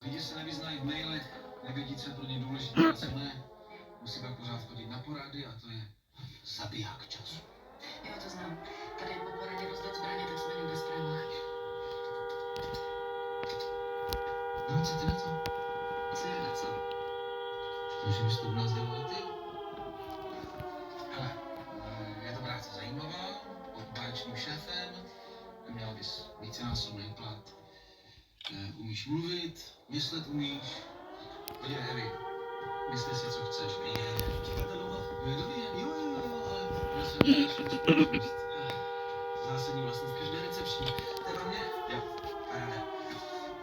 Lidi se nevyznají v mailech, nevědí, co je pro ně důležité a co ne. Musí pak pořád chodit na porady a to je zabiják času. Jo, to znám. Tady po poradě rozdat zbraně, tak jsme někde zbraně. No, co ty na to? Co je na co? Že bys to u nás dělal ty? Hele, je to práce zajímavá, pod báječným šéfem, měla bys vícenásobný plat. Umíš mluvit, myslet umíš. Podívej, Evi, mysli si, co chceš. Čekáte dlouho? Je dobrý, jo, ale já jsem další společnost. Zásadní vlastnost každé recepční. To je pro mě? Jo, paráda.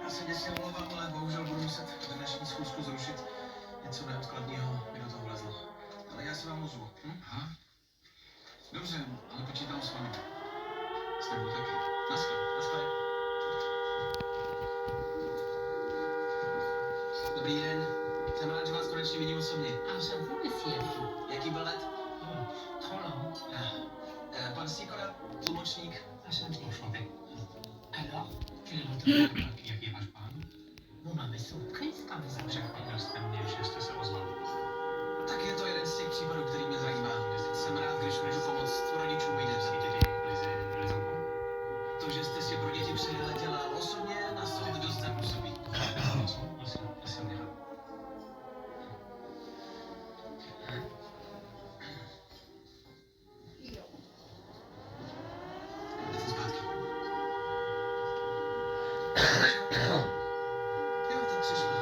Já se děsně omlouvám, ale bohužel budu muset dnešní schůzku zrušit. Něco neodkladného mi do toho vlezlo. Ale já se vám ozvu. Aha. Dobře, ale počítám s vámi. S tebou taky. Naschle. Dobrý den. Jsem rád, že vás konečně vidím osobně. A j'avoue, monsieur. Jaký byl let? Trop long. Pan Sikora, tlumočník. Enchanté. Alors, tu es retourné. Jaký je váš plán? Vous m'avez surprise quand vous avez Řekl jste mě, že jste se ozval. Tak je to jeden z těch případů, který mě zajímá. Jsem rád, když můžu pomoct rodičům jít. To, že jste si pro děti přiletěla osobně, na soud dost zapůsobí. Jsem nechal. Jdete zpátky. Jo, tak přišla.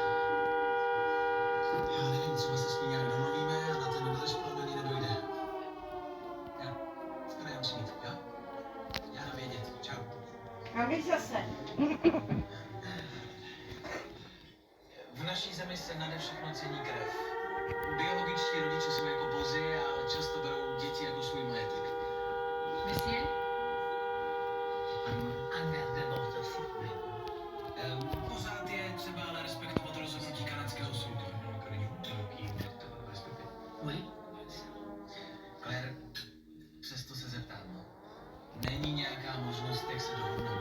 Já nevím, třeba se s ní nějak domluvíme a na ten náš plán ani nedojde. Já jdem přijít, jo? Já dám vědět. Čau. A vy zase. V naší zemi se nade všechno cení krev. Biologičtí rodiče jsou jako bozy a často berou děti jako svůj majetek. Monsieur, Ano. un verre de bordeaux, s'il vous plaît. Pořád je třeba ale respektovat rozhodnutí kanadského soudu. Oui. Claire, přesto se zeptám. Není nějaká možnost, jak se dohodnout?